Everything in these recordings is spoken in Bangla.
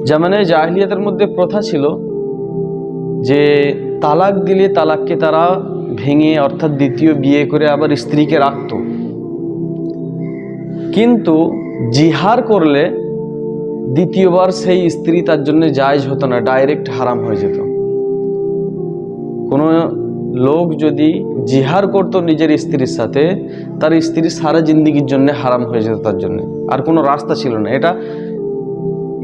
জামানে জাহিলিয়াতের মধ্যে প্রথা ছিল যে তালাক দিলে তালাককে তারা ভেঙে অর্থাৎ দ্বিতীয় বিয়ে করে আবার স্ত্রীকে রাখত, কিন্তু জিহার করলে দ্বিতীয়বার সেই স্ত্রী তার জন্য জায়েজ হতো না, ডাইরেক্ট হারাম হয়ে যেত। কোনো লোক যদি জিহার করত নিজের স্ত্রীর সাথে, তার স্ত্রী সারা জিন্দিগির জন্য হারাম হয়ে যেত, তার জন্য আর কোনো রাস্তা ছিল না। এটা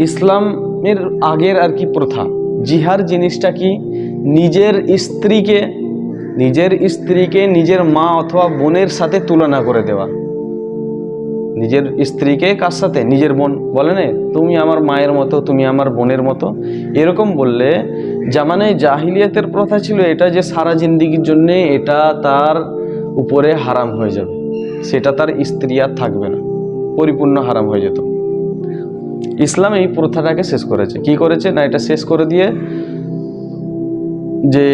ইসলামের আগের আর কি প্রথা। জিহার জিনিসটা কি? নিজের স্ত্রীকে নিজের মা অথবা বোনের সাথে তুলনা করে দেওয়া। নিজের স্ত্রীকে কার সাথে? নিজের বোন। বলে না তুমি আমার মায়ের মতো, তুমি আমার বোনের মতো, এরকম বললে জামানে জাহিলিয়াতের প্রথা ছিল এটা, যে সারা জিন্দিগির জন্য এটা তার উপরে হারাম হয়ে যাবে, সেটা তার স্ত্রী আর থাকবে না, পরিপূর্ণ হারাম হয়ে যেত। ইসলাম এই প্রথাটাকে শেষ করেছে। কি করেছে না, এটা শেষ করে দিয়ে যে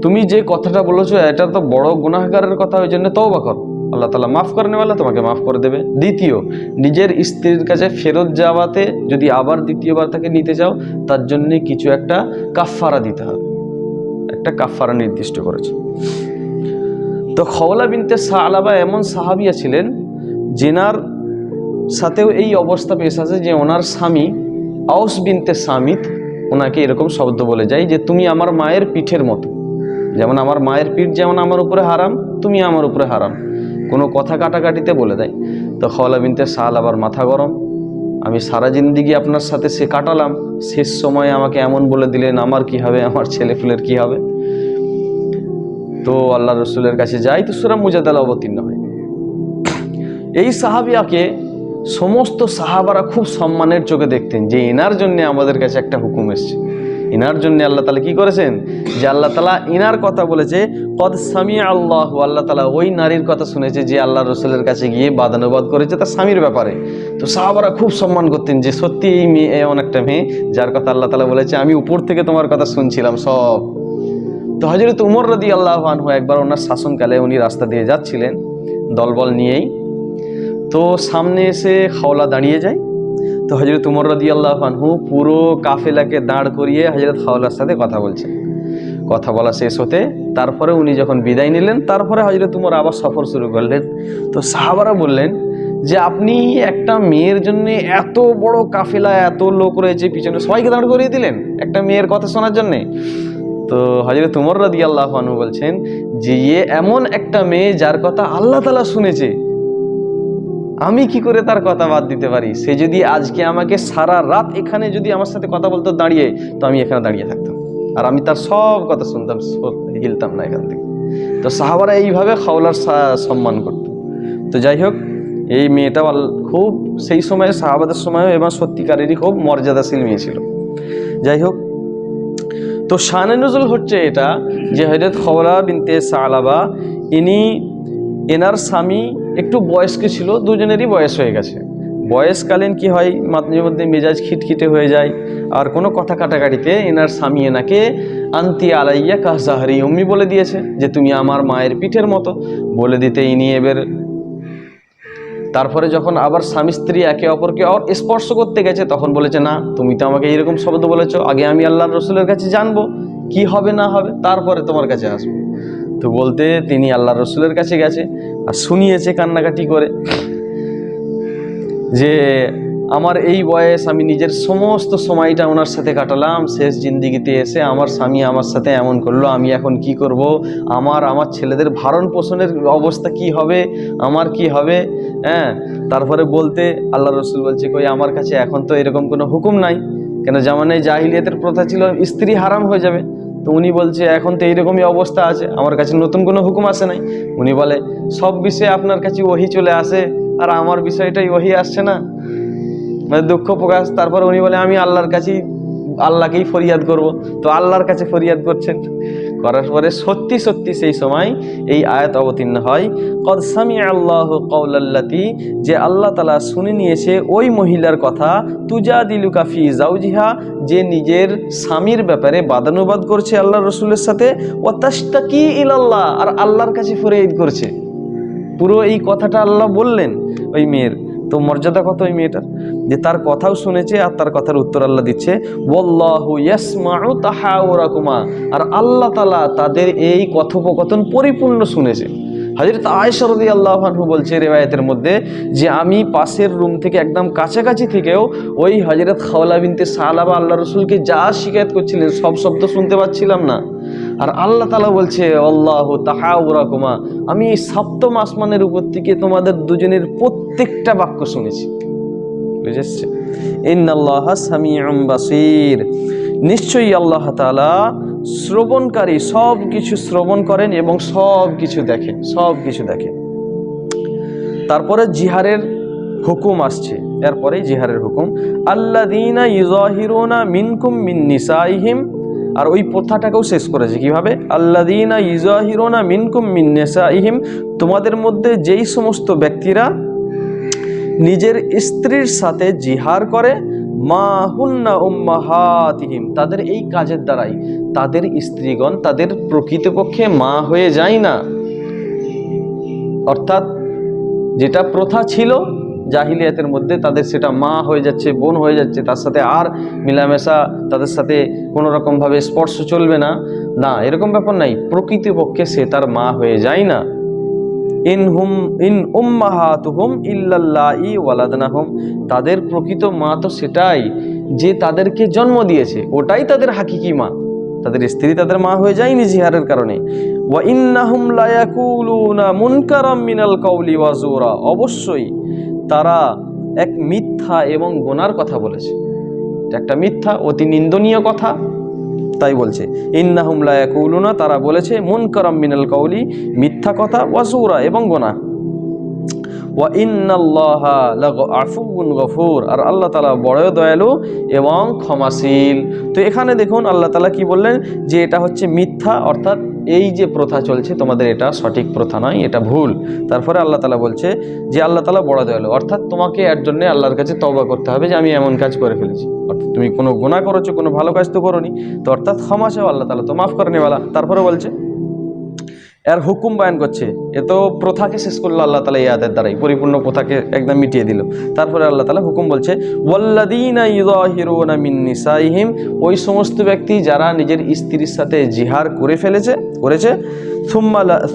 তুমি যে কথাটা বলেছো এটা তো বড় গুনাহগারের কথা, ওই জন্য তওবা করো, আল্লাহ তাআলা মাফ করনেওয়ালা, তোমাকে মাফ করে দেবে। দ্বিতীয়, নিজের স্ত্রীর কাছে ফেরত যাওয়াতে যদি আবার দ্বিতীয়বার তাকে নিতে চাও, তার জন্য কিছু একটা কাফফারা দিতে হবে, একটা কাফফারা নির্দিষ্ট করেছে। তো খওলা বিনতে সালাবা এমন সাহাবিয়া ছিলেন যেনার সাথেও এই অবস্থা পেশ আছে যে ওনার স্বামী আউস বিনতে সামিত ওনাকে এরকম শব্দ বলে যায় যে তুমি আমার মায়ের পিঠের মতো, যেমন আমার মায়ের পিঠ যেমন আমার উপরে হারাম, তুমি আমার উপরে হারাম, কোনো কথা কাটাকাটিতে বলে দেয়। তো খওলা বিনতে সালাবার মাথা গরম, আমি সারা জিন্দিগি আপনার সাথে সে কাটালাম, শেষ সময়ে আমাকে এমন বলে দিলেন, আমার কি হবে, আমার ছেলেপুলের কি হবে? তো আল্লাহ রসুলের কাছে যাই, তো সূরা মুজাদালা অবতীর্ণ হয়। এই সাহাবিয়াকে সমস্ত সাহাবারা খুব সম্মানের চোখে দেখতেন, যে এনার জন্য আমাদের কাছে একটা হুকুম এসছে, ইনার জন্য আল্লাহ তাআলা কি করেছেন, যে আল্লাহ তাআলা ইনার কথা বলেছে, কদ সামিআ আল্লাহ, আল্লাহ তাআলা ওই নারীর কথা শুনেছে যে আল্লাহ রসুলের কাছে গিয়ে বাদানুবাদ করেছে তার স্বামীর ব্যাপারে। তো সাহাবারা খুব সম্মান করতেন যে সত্যি এই মেয়ে এমন একটা মেয়ে যার কথা আল্লাহ তাআলা বলেছে, আমি উপর থেকে তোমার কথা শুনছিলাম সব। তো হযরত উমর রাদিয়াল্লাহু আনহু একবার ওনার শাসনকালে উনি রাস্তা দিয়ে যাচ্ছিলেন দলবল নিয়েই, তো সামনে এসে খাওলা দাঁড়িয়ে যায়। তো হযরত উমর রাদিয়াল্লাহু আনহু পুরো কাফেলাকে দাঁড় করিয়ে হযরত খাওলার সাথে কথা বলছেন। কথা বলা শেষ হতে তারপরে উনি যখন বিদায় নিলেন, তারপরে হযরত উমর আবার সফর শুরু করলেন। তো সাহাবারা বললেন যে আপনি একটা মেয়ের জন্য এত বড় কাফেলা, এত লোক রয়েছে পিছনে, সবাইকে দাঁড় করিয়ে দিলেন একটা মেয়ের কথা শোনার জন্যে? তো হযরত উমর রাদিয়াল্লাহু আনহু বলছেন যে এমন একটা মেয়ে যার কথা আল্লাহ তাআলা শুনেছে, আমি কি করে তার কথা বাদ দিতে পারি? সে যদি আজকে আমাকে সারা রাত এখানে যদি আমার সাথে কথা বলতো দাঁড়িয়ে, তো আমি এখানে দাঁড়িয়ে থাকতাম আর আমি তার সব কথা শুনতাম, হিলতাম না এখান থেকে। তো সাহাবারা এইভাবে খাওলার সম্মান করত। তো যাই হোক, এই মেয়েটা খুব সেই সময়ে সাহাবাদের সময় এবং সত্যিকারেরই খুব মর্যাদাশীল মেয়ে ছিল। যাই হোক, তো শানে নুজুল হচ্ছে এটা যে হযরত খাওলা বিনতে সালাবা এনার স্বামী একটু বয়স্ক ছিল, দুজনেরই বয়স হয়ে গেছে। বয়সকালীন কি হয়, মাঝে মধ্যে মেজাজ খিটখিটে হয়ে যায়, আর কোনো কথা কাটাকাটিতে এনার স্বামী এনাকে আন্তি আলাইয়া কা জাহরি উম্মি বলে দিয়েছে, যে তুমি আমার মায়ের পিঠের মতো বলে দিতে ইনি এবার তারপরে যখন আবার স্বামী স্ত্রী একে অপরকে স্পর্শ করতে গেছে, তখন বলেছে না, তুমি তো আমাকে এইরকম শব্দ বলেছো, আগে আমি আল্লাহর রসুলের কাছে জানবো কি হবে না হবে, তারপরে তোমার কাছে আসবো। তো বলতে তিনি আল্লাহর রসুলের কাছে গেছে আর শুনিয়েছে কান্নাকাটি করে যে আমার এই বয়স, আমি নিজের সমস্ত সময়টা ওনার সাথে কাটালাম, শেষ জিন্দিগিতে এসে আমার স্বামী আমার সাথে এমন করলো, আমি এখন কি করব, আমার ছেলেদের ভরণ পোষণের অবস্থা কি হবে, আমার কি হবে? হ্যাঁ, তারপরে বলতে আল্লাহ রসুল বলছে, কই আমার কাছে এখন তো এরকম কোনো হুকুম নাই, কেন জামানায় জাহিলিয়াতের প্রথা ছিল স্ত্রী হারাম হয়ে যাবে। তো উনি বলছে এখন তো এইরকমই অবস্থা আছে, আমার কাছে নতুন কোনো হুকুম আসে নাই। উনি বলে সব বিষয়ে আপনার কাছে ওহী চলে আসে, আর আমার বিষয়টাই ওহী আসছে না, মানে দুঃখ প্রকাশ। তারপর উনি বলে আমি আল্লাহকেই ফরিয়াদ করব। তো আল্লাহর কাছে ফরিয়াদ করছেন, করার পরে সত্যি সত্যি সেই সময় এই আয়াত অবতীর্ণ হয়, কদ সামিআ আল্লাহু কাওলাল্লাতি, যে আল্লাহ তাআলা শুনে নিয়েছে ওই মহিলার কথা, তুজাদিলুকা ফি যাওজিহা, যে নিজের স্বামীর ব্যাপারে বাদানুবাদ করছে আল্লাহর রাসূলের সাথে, ওয়া তাশতাকি ইলাল্লাহ, আর আল্লাহর কাছে ফরিয়াদ করছে। পুরো এই কথাটা আল্লাহ বললেন ওই মেয়ের, তো মর্যাদা কত ওই মেয়েটার, যে তার কথাও শুনেছে আর তার কথার উত্তর আল্লাহ দিচ্ছে, ওয়াল্লাহু ইয়াসমাউ তাহাউরাকুমা, আর আল্লাহ তাআলা তাদের এই কথোপকথন পরিপূর্ণ শুনেছে। হযরত আয়েশা রাদিয়াল্লাহু আনহা বলছে রিওয়ায়াতের মধ্যে যে আমি পাশের রুম থেকে একদম কাছাকাছি থেকেও ওই হযরত খাওলা বিনতে সালাবা আল্লাহ রাসূলকে যা শিকায়ত করছিলেন সব শব্দ শুনতে পাচ্ছিলাম না। আর আল্লাহ তাআলা বলছে আল্লাহু তাহাউরাকুমা, আমি এই সপ্তম আসমানের উপর থেকে তোমাদের দুজনের প্রত্যেকটা বাক্য শুনেছি। বুঝেছে? ইন্নাল্লাহা সামিউম বাসীর, নিশ্চয়ই আল্লাহ তাআলা শ্রবণকারী, সব কিছু শ্রবণ করেন এবং সব কিছু দেখেন, সব কিছু দেখেন। তারপরে জিহারের হুকুম আসছে, এরপরে জিহারের হুকুম, আল্লাযীনা ইউযাহিরুনা মিনকুম মিন নিসাইহিম, আর ওই প্রথাটাকেও শেষ করেছে কিভাবে, আল্লাযীনা ইউযাহিরুনা মিনকুম মিন নিসাইহিম, তোমাদের মধ্যে যেই সমস্ত ব্যক্তিরা নিজের স্ত্রীর সাথে জিহার করে, মা হুন্না উম্মাহাতিহিম, তাদের এই কাজের দ্বারাই তাদের স্ত্রীগণ তাদের প্রকৃতপক্ষে মা হয়ে যায় না। অর্থাৎ যেটা প্রথা ছিল জাহিলিয়াতের মধ্যে, তাদের সেটা মা হয়ে যাচ্ছে, বোন হয়ে যাচ্ছে, তার সাথে আর মিলামেশা, তাদের সাথে কোনো রকমভাবে স্পর্শ চলবে না, না এরকম ব্যাপার নাই, প্রকৃতপক্ষে সে তার মা হয়ে যায় না। ইন উম্মাহাতুহুম ইল্লাল্লাহি ওয়ালাদনাহুম, তাদের প্রকৃত মা তো সেটাই যে তাদেরকে জন্ম দিয়েছে, ওটাই তাদের হাকিকি মা, তাদের স্ত্রী তাদের মা হয়ে যায়নি জিহারের কারণে। ওয়া ইন্নাহুম লা ইয়াকুলুনা মুনকারাম মিনাল কাউলি ওয়া জুরা, অবশ্যই তারা এক মিথ্যা এবং গুনার কথা বলেছে, এটা একটা মিথ্যা অতি নিন্দনীয় কথা, তাই বলছে ইন্নাহুম লা ইয়াকুলুনা, তারা বলেছে মুনকারাম মিনাল কাউলি, মিথ্যা কথা, ওয়া জুরা এবং গুনাহ, ওয়া ইন্নাল্লাহা লাআফুউন গফুর, আর আল্লাহ তাআলা বড় দয়ালু এবং ক্ষমাশীল। তো এখানে দেখুন আল্লাহ তাআলা কি বললেন, যে এটা হচ্ছে মিথ্যা, অর্থাৎ এই যে প্রথা চলছে তোমাদের এটা সঠিক প্রথা নয়, এটা ভুল। তারপরে আল্লাহ তাআলা বলছে যে আল্লাহ তাআলা বড় দয়ালু, অর্থাৎ তোমাকে এর জন্য আল্লাহর কাছে তওবা করতে হবে যে আমি এমন কাজ করে ফেলেছি, অর্থাৎ তুমি কোনো গুনাহ করেছো, কোনো ভালো কাজ তো করোনি, তো অর্থাৎ ক্ষমা চাও, আল্লাহ তাআলা তো মাফ করেনিওয়ালা। তারপরে বলছে এর হুকুম বয়ান করছে, এ তো প্রথাকে শেষ করলো আল্লাহ তাআলা এই আয়াতের দ্বারাই, পরিপূর্ণ প্রথাকে একদম মিটিয়ে দিল। তারপরে আল্লাহ তাআলা হুকুম বলছে ওয়াল্লাযীনা ইউযাহিরুনা মিন নিসাইহিম, ওই সমস্ত ব্যক্তি যারা নিজের স্ত্রীর সাথে জিহার করেছে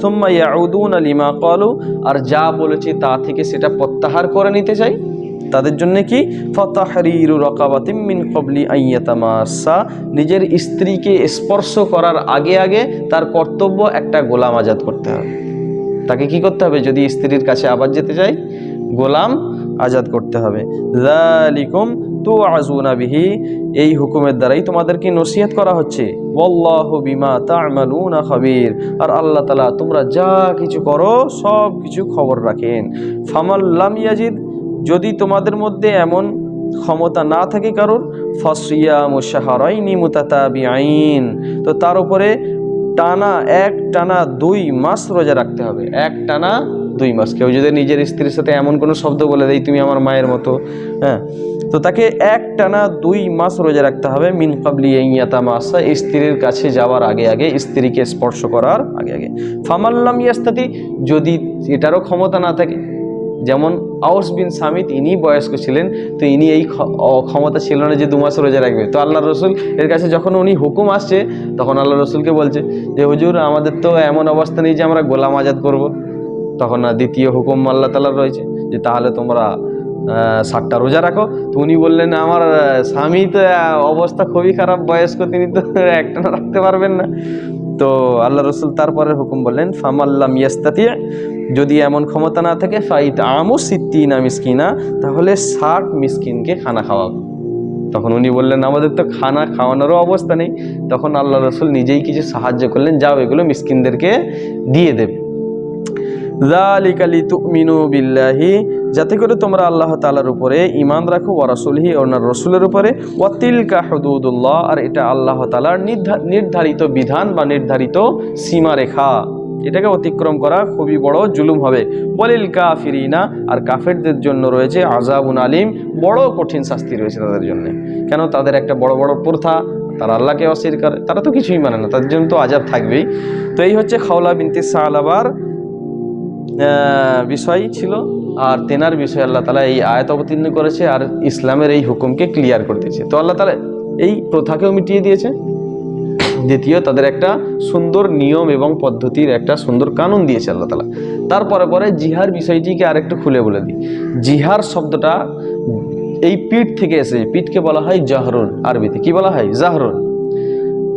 সুম্মা ইয়াউদুনা লিমা ক্বালু, আর যা বলেছে তা থেকে সেটা প্রত্যাহার করে নিতে চাই, তাদের জন্য কি ফাতাহরিরু রাকাবাতিম মিন ক্বাবলি আন ইয়াতামাসসা, নিজের স্ত্রীকে স্পর্শ করার আগে আগে তার কর্তব্য একটা গোলাম আজাদ করতে হবে। তাকে কি করতে হবে, যদি স্ত্রীর কাছে আবার যেতে চাই, গোলাম আজাদ করতে হবে। যালিকুম তুআযুনা বিহি, এই হুকুমের দ্বারাই তোমাদেরকে নসিহত করা হচ্ছে। ওয়াল্লাহু বিমা তা'মালুনা খাবীর, আর আল্লাহ তাআলা তোমরা যা কিছু করো সব কিছু খবর রাখেন। ফামাল লাম ইয়াজিদ, যদি তোমাদের মধ্যে এমন ক্ষমতা না থাকে কারোর, ফাসিয়ামু শাহরাইনি মুতাতাবিআইন, তো তার উপরে টানা 2 মাস রোজা রাখতে হবে, এক টানা 2 মাস। কেউ যদি নিজের স্ত্রীর সাথে এমন কোনো শব্দ বলে দেয় তুমি আমার মায়ের মতো, হ্যাঁ, তো তাকে এক টানা 2 মাস রোজা রাখতে হবে, মিন ক্বাবলি আন ইয়াতামাসসা, স্ত্রীর কাছে যাওয়ার আগে আগে, স্ত্রীকে স্পর্শ করার আগে আগে। ফামাল্লাম ইয়াস্তাতি, যদি এটারও ক্ষমতা না থাকে, যেমন আউস বিন সামিত, ইনি বয়স্ক ছিলেন, তো ইনি এই ক্ষমতা ছিল না যে 2 মাস রোজা রাখবে, তো আল্লাহ রসুল এর কাছে যখন উনি হুকুম আসছে তখন আল্লাহ রসুলকে বলছে যে হুজুর আমাদের তো এমন অবস্থা নেই যে আমরা গোলাম আজাদ করব। তখন দ্বিতীয় হুকুম আল্লাহ তাআলার রয়েছে যে তাহলে তোমরা 60টা রোজা রাখো। তো উনি বললেন আমার স্বামী তো অবস্থা খুবই খারাপ, বয়স্ক, তিনি তো একটা না রাখতে পারবেন না। তো আল্লাহ রসুল তারপরে হুকুম বললেন ফামাল্লাম ইয়াস্তাতি, যদি এমন ক্ষমতা না থাকে, ফাইতআমু সিত্তিনা মিসকিনা, তাহলে 60 মিসকিনকে খানা খাওয়াবো। তখন উনি বললেন আমাদের তো খানা খাওয়ানোরও অবস্থা নেই। তখন আল্লাহ রসুল নিজেই কিছু সাহায্য করলেন, যাও এগুলো মিসকিনদেরকে দিয়ে দেবে। যালিকা লিতুমিনু বিল্লাহি, যাতে করে তোমরা আল্লাহ তাআলার উপরে ঈমান রাখো, ওয়া রাসূলিহি, ওনার রাসূলের উপরে, ওয়া তিলকা হুদুদুল্লাহ, আর এটা আল্লাহ তাআলার নির্ধারিত বিধান বা নির্ধারিত সীমারেখা, এটাকে অতিক্রম করা খুবই বড় জুলুম হবে। ওয়ালিল কাফিরিনা, আর কাফেরদের জন্য রয়েছে আযাবুন আলিম, বড় কঠিন শাস্তি রয়েছে তাদের জন্য। কেন, তাদের একটা বড় বড় প্রথা, তারা আল্লাহকে অস্বীকার করে, তারা তো কিছুই মানে না, তাদের জন্য তো আযাব থাকবেই। তো এই হচ্ছে খাওলা বিনতে সালাবার বিষয় ছিল, আর তেনার বিষয়ে আল্লাহ তাআলা এই আয়াত অবতীর্ণ করেছে আর ইসলামের এই হুকুমকে ক্লিয়ার করে দিয়েছে। তো আল্লাহ তাআলা এই প্রথাকেও মিটিয়ে দিয়েছে। দ্বিতীয়, তাদের একটা সুন্দর নিয়ম এবং পদ্ধতির একটা সুন্দর কানুন দিয়েছে আল্লাহ তাআলা। তারপরে পরে জিহার বিষয়টিকে আরেকটু খুলে বলে দিই। জিহার শব্দটা এই পিঠ থেকে এসেছে। পিঠকে বলা হয় জাহরুন, আরবিতে কি বলা হয়? জাহরুন।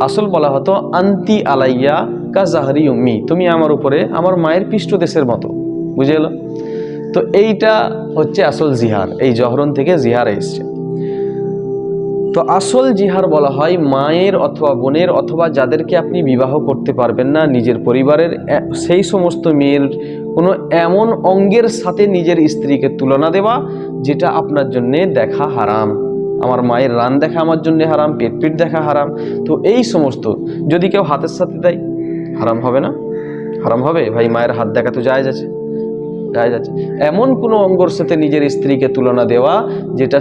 আসল বলা হতো আন্তি আলাইয়া কা জাহরি উম্মি, তুমি আমার উপরে আমার মায়ের পৃষ্ঠদেশের মতো। বুঝে গেল? তো এইটা হচ্ছে আসল জিহার, এই জহরন থেকে জিহার এসছে। তো আসল জিহার বলা হয় মায়ের অথবা বোনের অথবা যাদেরকে আপনি বিবাহ করতে পারবেন না নিজের পরিবারের, সেই সমস্ত মেয়ের কোনো এমন অঙ্গের সাথে নিজের স্ত্রীকে তুলনা দেওয়া যেটা আপনার জন্যে দেখা হারাম। আমার মায়ের রান দেখা আমার জন্য হারাম, পেট দেখা হারাম। তো এই সমস্ত যদি কেউ হাতের সাথে দেয়, হারাম হবে না? হারাম হবে ভাই। মায়ের হাত দেখা তো জায়েজ আছে, জায়েজ আছে। এমন কোনো অঙ্গর সাথে নিজের স্ত্রীকে তুলনা দেওয়া যেটা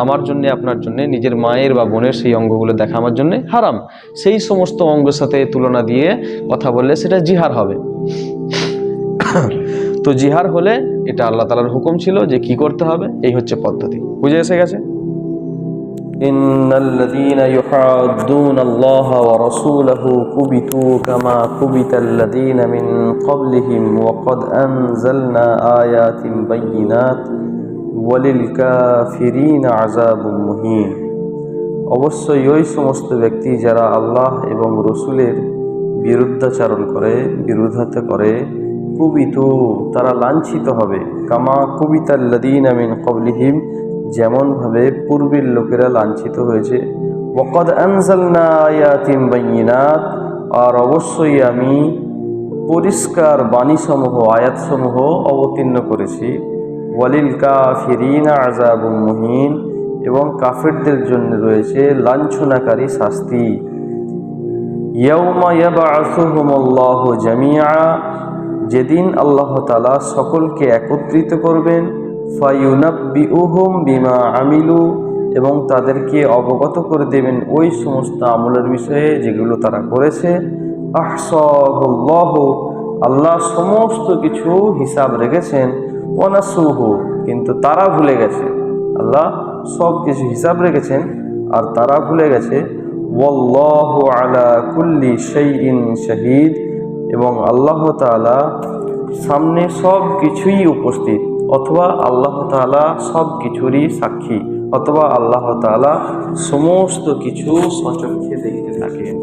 আমার জন্য, আপনার জন্য, নিজের মায়ের বা বোনের সেই অঙ্গগুলো দেখা আমার জন্য হারাম, সেই সমস্ত অঙ্গের সাথে তুলনা দিয়ে কথা বললে সেটা জিহার হবে। তো জিহার হলে এটা আল্লাহ তাআলার হুকুম ছিল যে কি করতে হবে, এই হচ্ছে পদ্ধতি। বুঝে এসে গেছে? ইন্নাল্লাযীনা ইউহাদ্দুনাল্লাহা ওয়া রাসূলাহু কুবিতু কামা কুবিতাল্লাযীনা মিন ক্বাবলিহিম ওয়া ক্বাদ আনজালনা আয়াতিন বায়্যিনাত ওয়ালিল কাফিরিনা আযাবুম মুহিন। অবশ্যই ওই সমস্ত ব্যক্তি যারা আল্লাহ এবং রসুলের বিরুদ্ধাচারণ করে, বিরোধিতা করে, কুবিতু তারা লাঞ্ছিত হবে, কামা কুবিতাল্লাযীনা মিন ক্বাবলিহিম যেমনভাবে পূর্বের লোকেরা লাঞ্ছিত হয়েছে, ওয়াকাদ আনজালনা আয়াতিন বায়্যিনাত আর অবশ্যই আমি পরিষ্কার বাণীসমূহ, আয়াতসমূহ অবতীর্ণ করেছি, ওয়ালিল কাফিরিনা আযাবুম মুহিন এবং কাফেরদের জন্য রয়েছে লাঞ্ছনাকারী শাস্তি। ইয়াউমা ইয়াবআসুহুমুল্লাহু জামিআ, যেদিন আল্লাহ তাআলা সকলকে একত্রিত করবেন, ফায়ুনাব্বিউহুম বিমা আমিলু এবং তাদেরকে অবগত করে দেবেন ওই সমস্ত আমলের বিষয়ে যেগুলো তারা করেছে। আহসাহুল্লাহু, আল্লাহ সমস্ত কিছু হিসাব রেখেছেন, ওয়া নাসুহু কিন্তু তারা ভুলে গেছে। আল্লাহ সব কিছু হিসাব রেখেছেন আর তারা ভুলে গেছে। ওয়াল্লাহু আলা কুল্লি শাইইন শাহীদ, এবং আল্লাহ তাআলা সামনে সব কিছুই উপস্থিত, অথবা আল্লাহ তাআলা সব কিছুরই সাক্ষী, অথবা আল্লাহ তাআলা সমস্ত কিছু সচক্ষে দেখতে থাকেন।